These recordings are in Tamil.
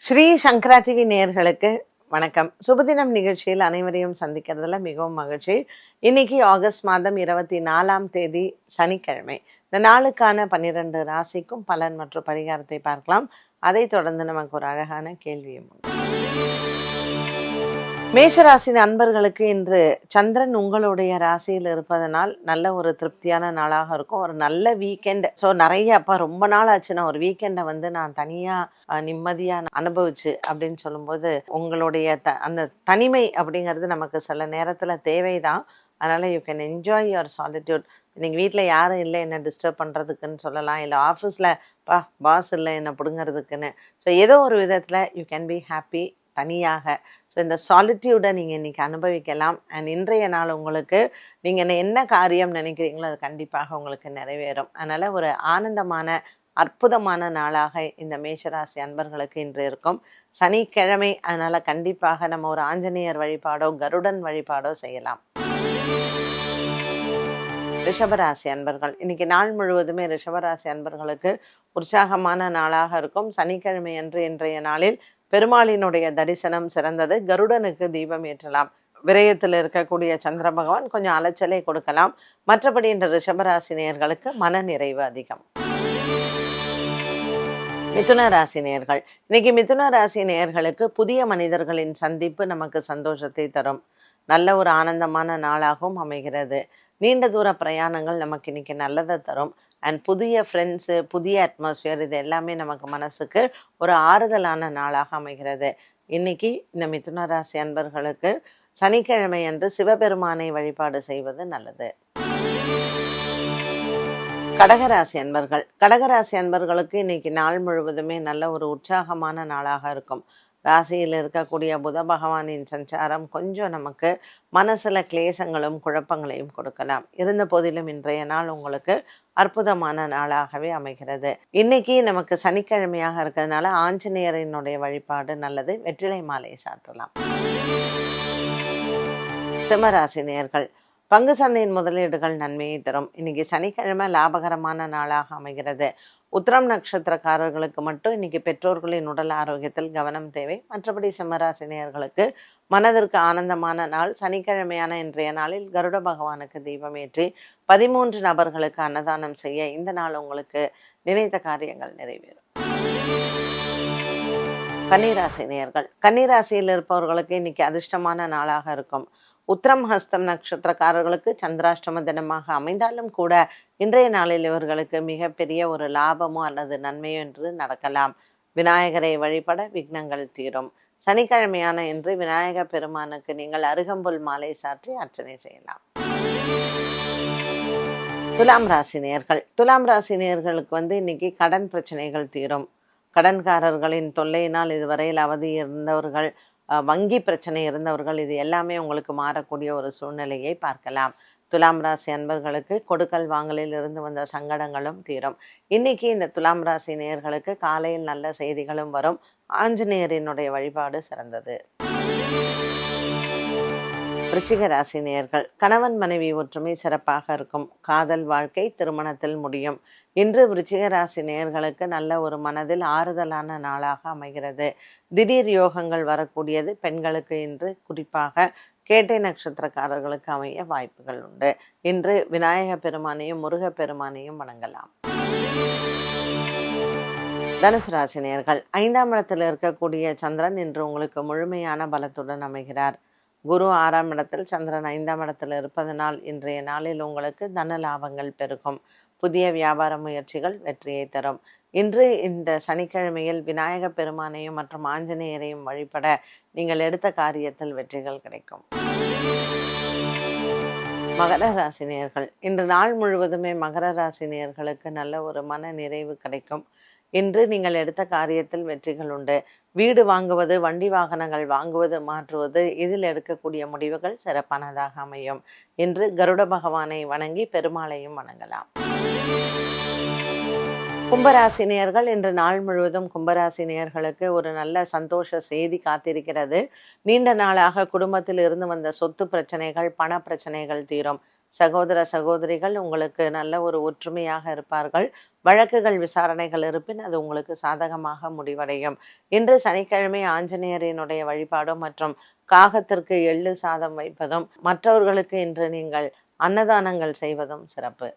ஸ்ரீ சங்கரா டிவி நேயர்களுக்கு வணக்கம். சுபதினம் நிகழ்ச்சியில் அனைவரையும் சந்திக்கிறதுல மிகவும் மகிழ்ச்சி. இன்னைக்கு ஆகஸ்ட் மாதம் 24ஆம் தேதி சனிக்கிழமை. இந்த நாளுக்கான 12 ராசிக்கும் பலன் மற்றும் பரிகாரத்தை பார்க்கலாம். அதை தொடர்ந்து நமக்கு ஒரு அழகான கேள்வியும் உண்டு. மேஷராசி அன்பர்களுக்கு இன்று சந்திரன் உங்களுடைய ராசியில் இருப்பதனால் நல்ல ஒரு திருப்தியான நாளாக இருக்கும். ஒரு நல்ல வீக்கெண்ட். ஸோ நிறைய அப்போ ரொம்ப நாள் ஆச்சு நான் ஒரு வீக்கெண்டை நான் தனியாக நிம்மதியாக அனுபவிச்சு அப்படின்னு சொல்லும்போது உங்களுடைய அந்த தனிமை அப்படிங்கிறது நமக்கு சில நேரத்தில் தேவைதான். அதனால் you can enjoy your solitude. நீங்கள் வீட்டில் யாரும் இல்லை என்னை டிஸ்டர்ப் பண்ணுறதுக்குன்னு சொல்லலாம், இல்லை ஆஃபீஸில் பாஸ் இல்லை என்னை பிடுங்கிறதுக்குன்னு. ஸோ ஏதோ ஒரு விதத்தில் யூ கேன் பி ஹாப்பி தனியாக. ஸோ இந்த சாலிட்யூடை நீங்கள் இன்றைக்கி அனுபவிக்கலாம். அண்ட் இன்றைய நாள் உங்களுக்கு நீங்கள் என்ன காரியம் நினைக்கிறீங்களோ அது கண்டிப்பாக உங்களுக்கு நிறைவேறும். அதனால் ஒரு ஆனந்தமான அற்புதமான நாளாக இந்த மேஷராசி அன்பர்களுக்கு இன்று இருக்கும். சனிக்கிழமை, அதனால் கண்டிப்பாக நம்ம ஒரு ஆஞ்சநேயர் வழிபாடோ கருடன் வழிபாடோ செய்யலாம். ரிஷபராசி அன்பர்கள், இன்னைக்கு நாள் முழுவதுமே ரிஷபராசி அன்பர்களுக்கு உற்சாகமான நாளாக இருக்கும். சனிக்கிழமை அன்று இன்றைய நாளில் பெருமாளினுடைய தரிசனம் சிறந்தது. கருடனுக்கு தீபம் ஏற்றலாம். விரயத்தில் இருக்கக்கூடிய சந்திர பகவான் கொஞ்சம் அலைச்சலை கொடுக்கலாம். மற்றபடி இந்த ரிஷபராசி நேயர்களுக்கு மன நிறைவு அதிகம். மிதுன ராசி நேயர்கள், இன்னைக்கு மிதுன ராசி நேயர்களுக்கு புதிய மனிதர்களின் சந்திப்பு நமக்கு சந்தோஷத்தை தரும். நல்ல ஒரு ஆனந்தமான நாளாகவும் அமைகிறது. நீண்ட தூர பிரயாணங்கள் நமக்கு இன்னைக்கு நல்லதை தரும். அண்ட் புதிய ஃப்ரெண்ட்ஸு, புதிய அட்மாஸ்பியர், இது எல்லாமே நமக்கு மனசுக்கு ஒரு ஆறுதலான நாளாக அமைகிறது. இன்னைக்கு இந்த மிதுன ராசி அன்பர்களுக்கு சனிக்கிழமை அன்று சிவபெருமானை வழிபாடு செய்வது நல்லது. கடகராசி அன்பர்கள், கடகராசி அன்பர்களுக்கு இன்னைக்கு நாள் முழுவதுமே நல்ல ஒரு உற்சாகமான நாளாக இருக்கும். ராசியில் இருக்கக்கூடிய புத பகவானின் சஞ்சாரம் கொஞ்சம் நமக்கு மனசுல கிளேசங்களும் குழப்பங்களையும் கொடுக்கலாம். இருந்த போதிலும் இன்றைய நாள் உங்களுக்கு அற்புதமான நாளாகவே அமைகிறது. இன்னைக்கு நமக்கு சனிக்கிழமையாக இருக்கிறதுனால ஆஞ்சநேயரினுடைய வழிபாடு நல்லது. வெற்றிலை மாலை சாற்றலாம். சிம்மராசி நேயர்கள், பங்கு சந்தையின் முதலீடுகள் நன்மையை தரும். இன்னைக்கு சனிக்கிழமை லாபகரமான நாளாக அமைகிறது. உத்திரம் நட்சத்திரக்காரர்களுக்கு மட்டும் இன்னைக்கு பெற்றோர்களின் உடல் ஆரோக்கியத்தில் கவனம் தேவை. மற்றபடி சிம்மராசி நேயர்களுக்கு மனதிற்கு ஆனந்தமான நாள். சனிக்கிழமையான இன்றைய நாளில் கருட பகவானுக்கு தீபம் ஏற்றி 13 நபர்களுக்கு அன்னதானம் செய்ய இந்த நாள் உங்களுக்கு நினைத்த காரியங்கள் நிறைவேறும். கன்னிராசி நேயர்கள், கன்னிராசியில் இருப்பவர்களுக்கு இன்னைக்கு அதிர்ஷ்டமான நாளாக இருக்கும். உத்திரம் ஹஸ்தம் நட்சத்திரக்காரர்களுக்கு சந்திராஷ்டம தினமாக அமைந்தாலும் கூட இன்றைய நாளில் இவர்களுக்கு மிகப்பெரிய ஒரு லாபமோ அல்லது நன்மையோ என்று நடக்கலாம். விநாயகரை வழிபட விக்னங்கள் தீரும். சனிக்கிழமையான இன்று விநாயக பெருமானுக்கு நீங்கள் அருகம்புல் மாலை சாற்றி அர்ச்சனை செய்யலாம். துலாம் ராசி நேயர்கள், துலாம் ராசி நேயர்களுக்கு இன்னைக்கு கடன் பிரச்சனைகள் தீரும். கடன்காரர்களின் தொல்லையினால் இதுவரையில் அவதி இருந்தவர்கள், வங்கி பிரச்சனை இருந்தவர்கள், இது எல்லாமே உங்களுக்கு மாறக்கூடிய ஒரு சூழ்நிலையை பார்க்கலாம். துலாம் ராசி அன்பர்களுக்கு கொடுக்கல் வாங்கலில் இருந்து வந்த சங்கடங்களும் தீரும். இன்னைக்கு இந்த துலாம் ராசி நேயர்களுக்கு காலையில் நல்ல செய்திகளும் வரும். ஆஞ்சநேயரினுடைய வழிபாடு சிறந்தது. விருச்சிக ராசி நேயர்கள், கணவன் மனைவி ஒற்றுமை சிறப்பாக இருக்கும். காதல் வாழ்க்கை திருமணத்தில் முடியும். இன்று விருச்சிக ராசி நேயர்களுக்கு நல்ல ஒரு மனதில் ஆறுதலான நாளாக அமைகிறது. திடீர் யோகங்கள் வரக்கூடியது. பெண்களுக்கு இன்று குறிப்பாக கேட்டை நட்சத்திரக்காரர்களுக்கு அமைய வாய்ப்புகள் உண்டு. இன்று விநாயக பெருமானையும் முருக பெருமானையும் வணங்கலாம். தனுசு ராசி நேயர்கள், 5ஆம் இடத்தில் இருக்கக்கூடிய சந்திரன் இன்று உங்களுக்கு முழுமையான பலத்துடன் அமைகிறார். குரு 6ஆம் இடத்தில், சந்திரன் 5ஆம் இடத்தில் இருப்பதனால் இன்றைய நாளில் உங்களுக்கு தன லாபங்கள் பெருகும். புதிய வியாபார முயற்சிகள் வெற்றியை தரும். இன்று இந்த சனிக்கிழமையில் விநாயக பெருமானையும் மற்றும் ஆஞ்சநேயரையும் வழிபட நீங்கள் எடுத்த காரியத்தில் வெற்றிகள் கிடைக்கும். மகர ராசி நேயர்கள், இன்று நாள் முழுவதுமே மகர ராசி நேயர்களுக்கு நல்ல ஒரு மன நிறைவு கிடைக்கும். இன்று நீங்கள் எடுத்த காரியத்தில் வெற்றிகள் உண்டு. வீடு வாங்குவது, வண்டி வாகனங்கள் வாங்குவது, மாற்றுவது, இதில் எடுக்கக்கூடிய முடிவுகள் சிறப்பானதாக அமையும். இன்று கருட பகவானை வணங்கி பெருமாளையும் வணங்கலாம். கும்பராசினியர்கள், இன்று நாள் முழுவதும் கும்பராசினியர்களுக்கு ஒரு நல்ல சந்தோஷ செய்தி காத்திருக்கிறது. நீண்ட நாளாக குடும்பத்தில் இருந்து வந்த சொத்து பிரச்சனைகள், பண பிரச்சனைகள் தீரும். சகோதர சகோதரிகள் உங்களுக்கு நல்ல ஒரு ஒற்றுமையாக இருப்பார்கள். வழக்குகள் விசாரணைகள் இருப்பின் அது உங்களுக்கு சாதகமாக முடிவடையும். இன்று சனிக்கிழமை ஆஞ்சநேயரினுடைய வழிபாடும் மற்றும் காகத்திற்கு எள்ளு சாதம் வைப்பதும் மற்றவர்களுக்கு இன்று நீங்கள் அன்னதானங்கள் செய்வதும் சிறப்பு.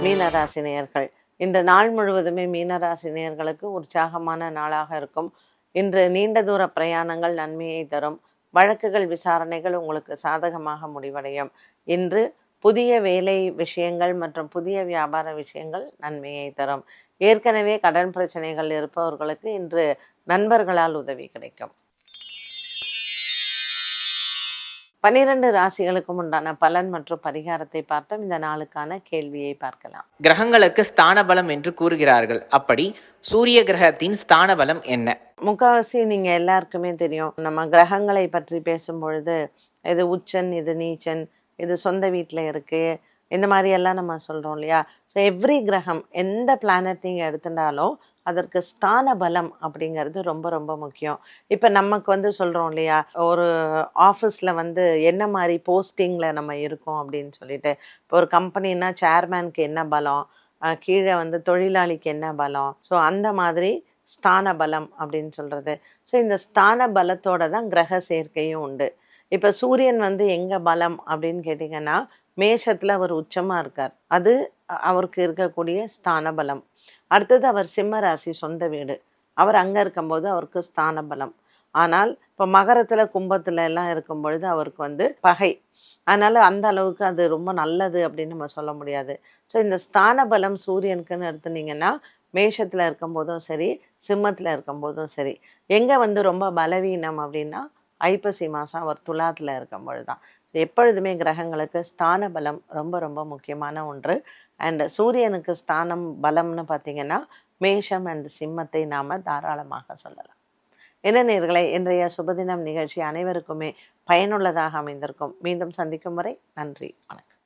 மீனராசி நேயர்கள், இந்த நாள் முழுவதுமே மீனராசி நேயர்களுக்கு உற்சாகமான நாளாக இருக்கும். இன்று நீண்ட தூர பிரயாணங்கள் நன்மையை தரும். வழக்குகள் விசாரணைகள் உங்களுக்கு சாதகமாக முடிவடையும். இன்று புதிய வேலை விஷயங்கள் மற்றும் புதிய வியாபார விஷயங்கள் நன்மையை தரும். ஏற்கனவே கடன் பிரச்சனைகள் இருப்பவர்களுக்கு இன்று நண்பர்களால் உதவி கிடைக்கும். 12 ராசிகளுக்கும் உண்டான பலன் மற்றும் பரிகாரத்தை பார்த்தோம். இந்த நாளுக்கான கேள்வியை பார்க்கலாம். கிரகங்களுக்கு ஸ்தான பலம் என்று கூறுகிறார்கள். அப்படி சூரிய கிரகத்தின் ஸ்தான பலம் என்ன? முக்காவாசி நீங்க எல்லாருக்குமே தெரியும். நம்ம கிரகங்களை பற்றி பேசும் பொழுது இது உச்சன், இது நீச்சன், இது சொந்த வீட்டில் இருக்கு, இந்த மாதிரி எல்லாம் நம்ம சொல்றோம் இல்லையா? ஸோ எவ்ரி கிரகம் எந்த பிளானட் நீங்க எடுத்துட்டாலும் அதற்கு ஸ்தான பலம் அப்படிங்கிறது ரொம்ப ரொம்ப முக்கியம். இப்போ நமக்கு வந்து சொல்றோம் இல்லையா, ஒரு ஆஃபீஸில் வந்து என்ன மாதிரி போஸ்டிங்கில் நம்ம இருக்கோம் அப்படின்னு சொல்லிட்டு. இப்போ ஒரு கம்பெனின்னா சேர்மேனுக்கு என்ன பலம், கீழே வந்து தொழிலாளிக்கு என்ன பலம், ஸோ அந்த மாதிரி ஸ்தான பலம் அப்படின்னு சொல்றது. ஸோ இந்த ஸ்தான பலத்தோட தான் கிரக சேர்க்கையும் உண்டு. இப்போ சூரியன் வந்து எங்க பலம் அப்படின்னு கேட்டிங்கன்னா மேஷத்துல அவர் உச்சமா இருக்கார். அது அவருக்கு இருக்கக்கூடிய ஸ்தான பலம். அடுத்தது அவர் சிம்ம ராசி சொந்த வீடு, அவர் அங்க இருக்கும்போது அவருக்கு ஸ்தான பலம். ஆனால் இப்போ மகரத்துல கும்பத்துல எல்லாம் இருக்கும் பொழுது அவருக்கு வந்து பகை. அதனால அந்த அளவுக்கு அது ரொம்ப நல்லது அப்படின்னு நம்ம சொல்ல முடியாது. ஸோ இந்த ஸ்தான பலம் சூரியனுக்குன்னு எடுத்துனீங்கன்னா மேஷத்துல இருக்கும்போதும் சரி, சிம்மத்துல இருக்கும்போதும் சரி. எங்க வந்து ரொம்ப பலவீனம் அப்படின்னா ஐப்பசி மாதம் அவர் துலாத்தில் இருக்கும் பொழுது தான். எப்பொழுதுமே கிரகங்களுக்கு ஸ்தான பலம் ரொம்ப ரொம்ப முக்கியமான ஒன்று. அண்ட் சூரியனுக்கு ஸ்தானம் பலம்னு பார்த்தீங்கன்னா மேஷம் அண்ட் சிம்மத்தை நாம் தாராளமாக சொல்லலாம். என்ன நேயர்களே, இன்றைய சுபதினம் நிகழ்ச்சி அனைவருக்குமே பயனுள்ளதாக அமைந்திருக்கும். மீண்டும் சந்திக்கும் வரை நன்றி, வணக்கம்.